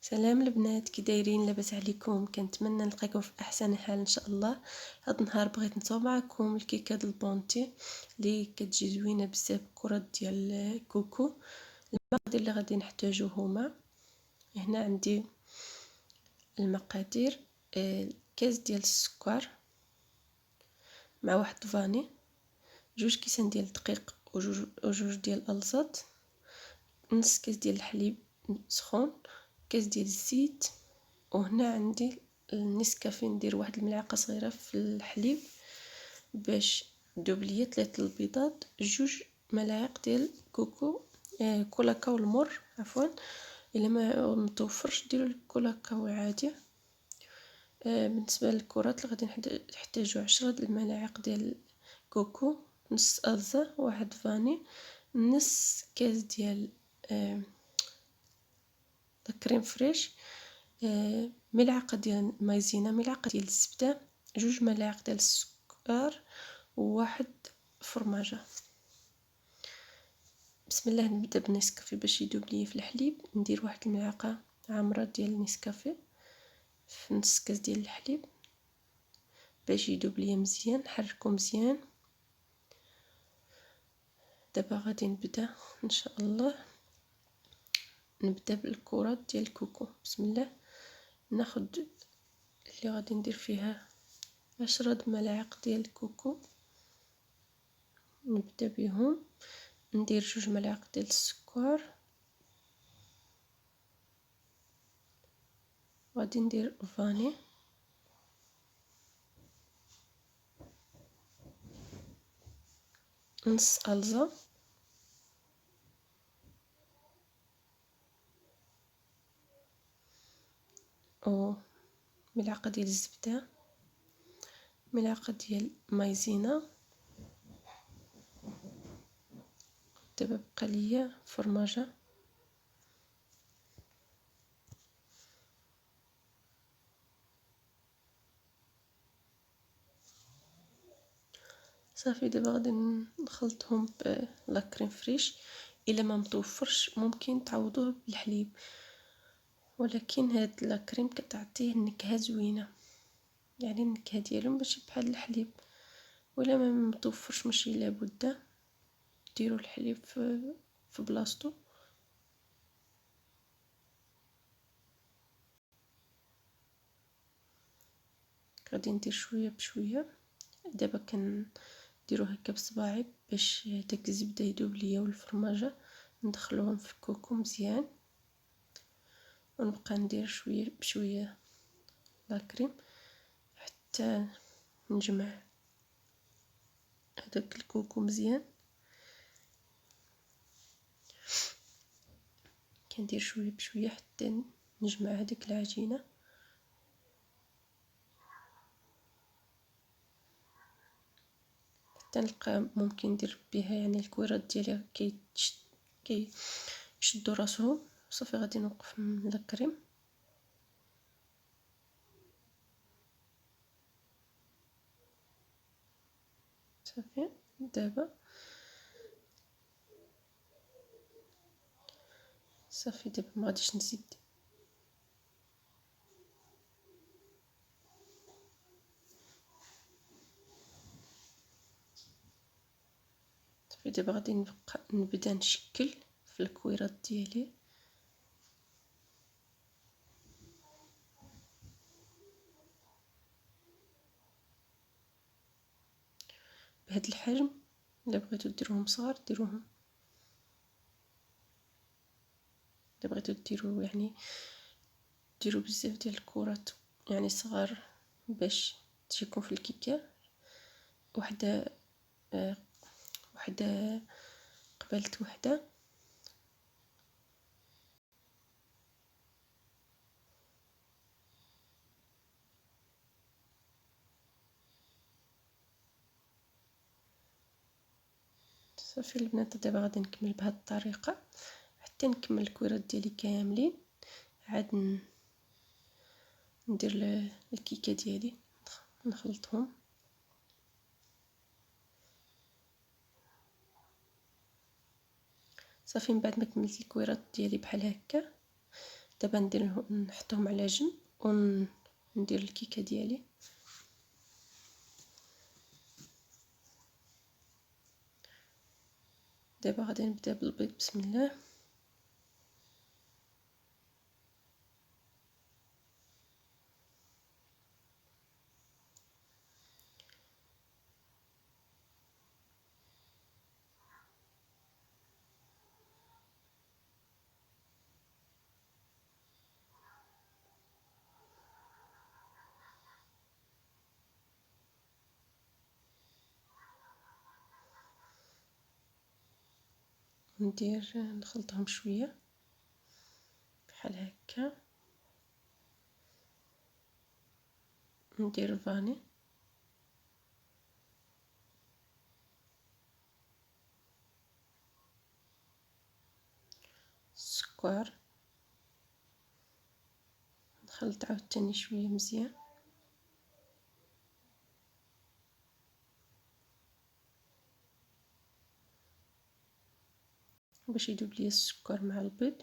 سلام البنات، كي دايرين؟ لاباس عليكم؟ كنتمنى نلقاكم في احسن حال ان شاء الله. هاد النهار بغيت نصور معكم الكيكه ديال البونتي اللي كتجي زوينه بزاف بكرات ديال كوكو. المقادير اللي غادي نحتاجو هما هنا عندي المقادير: كاس ديال السكر مع واحد فاني، 2 كيسان ديال الدقيق وجوج ديال الازوت، نص كاس ديال الحليب سخون، كاس ديال الزيت. وهنا عندي النسكافيه، ندير واحد الملعقه صغيره في الحليب باش تذوب ليا 3 البيضات، 2 ملاعق ديال كوكو كولاكاو المر عفوا، الا ما متوفرش ديروا الكولاكاو عادي. بالنسبه للكرات اللي غادي نحتاجو 10 الملاعق ديال كوكو، نص ازا، واحد فاني، نص كاس ديال كريم فريش، ملعقه ديال مايزينا، ملعقه ديال الزبده، 2 ملاعق ديال السكر، وواحد فرماجه. بسم الله، نبدا بالنسكافيه باش يذوب لي في الحليب. ندير واحد الملعقه عامره ديال النسكافيه في نص كاس ديال الحليب باش يذوب لي مزيان. نحركو مزيان. دابا غادي نبدا ان شاء الله. نبدا بالكرات ديال الكوكو. بسم الله، ناخد اللي غادي ندير فيها 10 ملاعق ديال الكوكو، نبدا بهم. ندير 2 ملاعق ديال السكر، غادي ندير فاني، نص الزا، و ملعقه ديال الزبده، ملعقه ديال مايزينا. دابا بقى ليا فرماجه، صافي. دابا غادي نخلطهم بلا كريم فريش. الا ما متوفرش ممكن تعوضوه بالحليب، ولكن هاد لا كريم كتعطيه نكهه زوينه، يعني النكهه ديالو ماشي بحال الحليب. ولا ما متوفرش ماشي لابد ديروا الحليب في بلاصتو. غادي ندير شويه بشويه. دابا كنديرو هكا بصباعي باش داك الزبده يذوب ليا والفرماجه، ندخلوهم في الكوكو مزيان، ونبقى ندير شويه بشويه لا كريم حتى نجمع هذاك الكوكو مزيان. كندير شويه بشويه حتى نجمع هذيك العجينه. حتى نلقى ممكن ندير بها يعني الكويرات ديالي كيشدوا راسهم. صافي غادي نوقف من الكريم. صافي دابا صافي دابا ما غاديش نزيد. صافي دابا غادي نبدا نشكل في الكويرات ديالي بهذا الحجم. الا بغيتو ديروهم صغار ديروهم، الا بغيتو ديرو يعني ديروا بزاف ديال الكرات يعني صغار باش تجيكم في الكيكه وحده وحده قبلت وحده. صافي البنات، دابا غادي نكمل بهذه الطريقه حتى نكمل الكويرات ديالي كاملين. عاد ندير الكيكه ديالي نخلطهم. صافي من بعد ما كملت الكويرات ديالي بحال هكا، دابا نحطهم على جنب وندير الكيكه ديالي. دابا غادي نبدا بالبيض، بسم الله. نخلطهم شويه بحال هكا. ندير الفاني، السكر، نخلط عاوتاني شويه مزيان. باش يذوب ليا السكر مع البيض.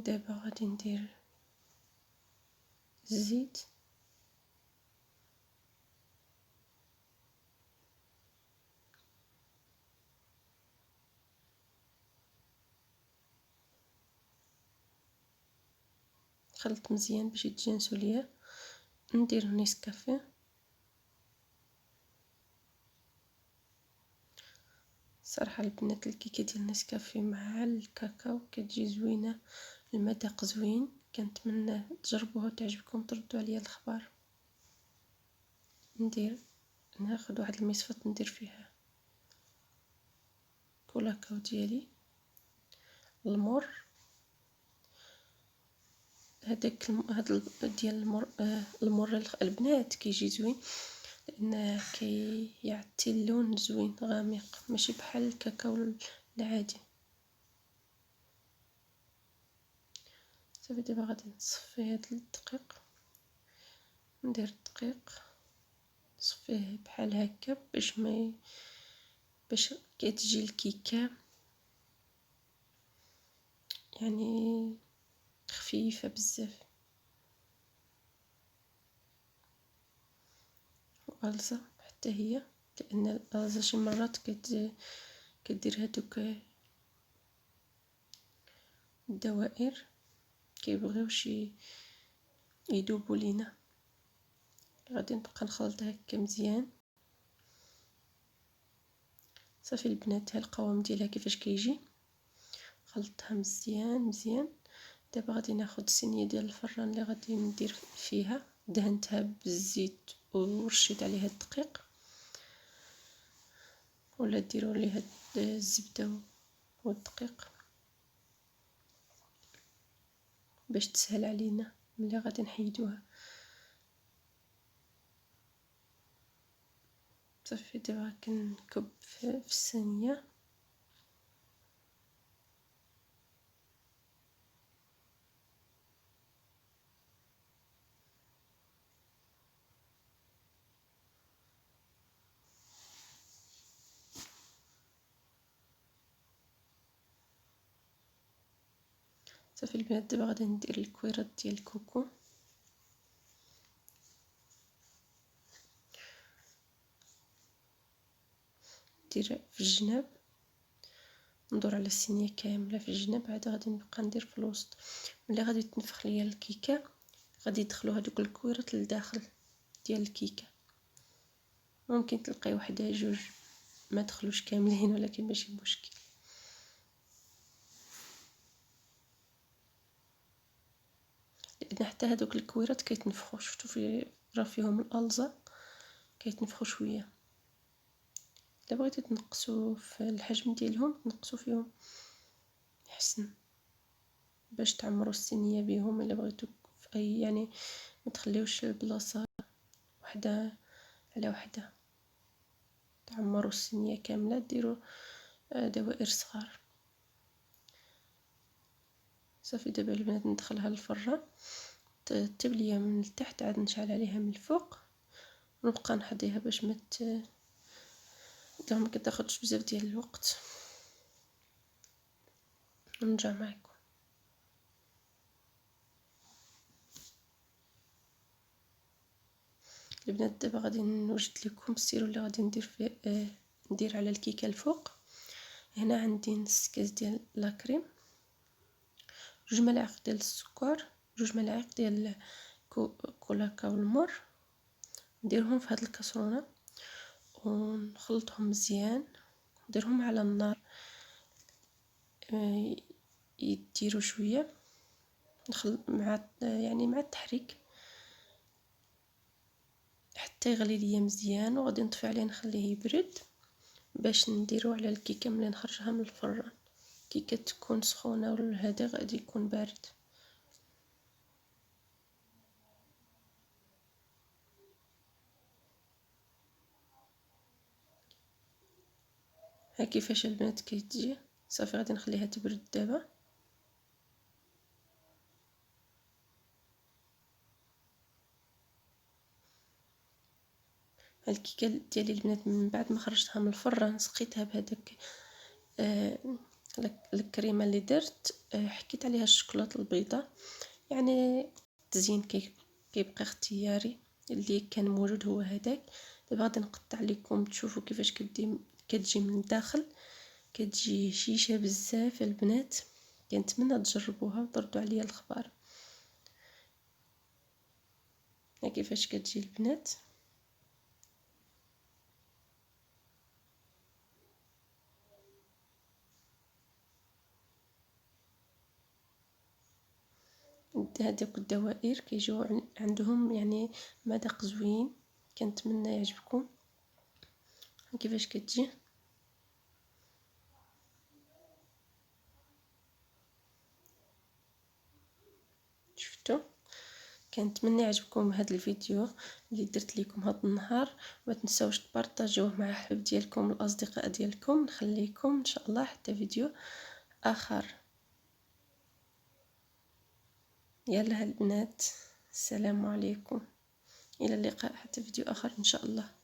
دابا غادي ندير الزيت، نخلط مزيان باش يتجانسوا ليا. ندير نيسكافيه، صراحه البنات الكيكه ديال نيسكافيه مع الكاكاو كتجي زوينه، المذاق زوين، كنتمنى تجربوها وتعجبكم، تردوا عليا الخبر. ناخذ واحد المصفات ندير فيها كولاكاو ديالي، المر، هذاك هذا ديال المر البنات كيجي زوين لان كيعطي اللون زوين غامق، ماشي بحال الكاكاو العادي. صافي دابا غادي نصفي هذا الدقيق، ندير الدقيق نصفيه بحال هكا باش كتجي الكيكه يعني خفيفه بزاف وغلسه حتى هي، لان الغلسه شي مرات كدير هادوك الدوائر كيبغيوش يذوبوا لينا. غادي نبقى نخلط هكا مزيان. صافي البنات، ها القوام ديالها كيفاش كيجي، خلطتها مزيان مزيان. دابا غادي ناخذ الصينيه ديال الفران اللي غادي ندير فيها، دهنتها بالزيت ورشيت عليها الدقيق، ولا ديروا ليها الزبده والدقيق باش تسهل علينا ملي غادي نحيدوها. صافي دابا كنكب في الصينيه. صافي البنات، دابا غادي ندير الكويرات ديال الكوكو. ندير في الجناب، ندور على الصينيه كامله في الجناب، عاد غادي نبقى ندير في الوسط. ملي غادي تنفخ ليا الكيكه غادي يدخلوا هذوك الكويرات للداخل ديال الكيكه. ممكن تلقاي وحده جوج ما دخلوش كاملين، ولكن ماشي مشكل. لان حتى هذوك الكويرات كيتنفخوا، شفتوا راه فيهم الالزا كيتنفخوا شويه. الا بغيتو تنقصوا في الحجم ديالهم تنقصوا فيهم يحسن باش تعمروا الصينيه بهم. الا بغيتو في اي يعني ما تخليوش البلاصه وحده على وحده، تعمروا الصينيه كامله، ديروا دوائر صغار. صافي دابا البنات ندخلها للفران تطيب ليا من التحت، عاد نشعل عليها من الفوق ونبقى نحضيها باش ما كتاخذش بزاف ديال الوقت. ونرجع معكم. البنات دابا غادي نوجد لكم السيرو اللي غادي ندير فيه ندير على الكيكه الفوق. هنا عندي نص كاس ديال لاكريم، 2 ملاعق ديال السكر، 2 ملاعق ديال كولاكاو المر، نديرهم في هذه الكاسرونه ونخلطهم مزيان، نديرهم على النار يديروا شويه، نخلط مع التحريك حتى يغلي ليا مزيان، وغادي نطفي عليه نخليه يبرد باش نديرو على الكيكه ملي نخرجها من الفران. كيكه تكون سخونه والهذا غادي يكون بارد. ها كيفاش البنات كتجي. صافي غادي نخليها تبرد دابا. الكيكه ديالي البنات من بعد ما خرجتها من الفران سقيتها بهذاك الكريمه اللي درت، حكيت عليها الشوكولاته البيضاء، يعني التزيين كيبقى اختياري، اللي كان موجود هو هذاك. دابا غادي نقطع لكم تشوفوا كيفاش كتجي من الداخل، كتجي شيشه بزاف البنات. كنتمنى تجربوها وتردوا عليا الخبر. ها كيفاش كتجي البنات. هذوك الدوائر كيجيو عندهم يعني مذاق زوين، كنتمنى يعجبكم. كيفاش كتجي. شفتوا. كنتمنى يعجبكم هذا الفيديو اللي درت لكم هذا النهار. ما تنساوش تبارطاجيوه مع احباب ديالكم الاصدقاء ديالكم. نخليكم ان شاء الله حتى فيديو اخر. يلا البنات، السلام عليكم، الى اللقاء حتى فيديو اخر ان شاء الله.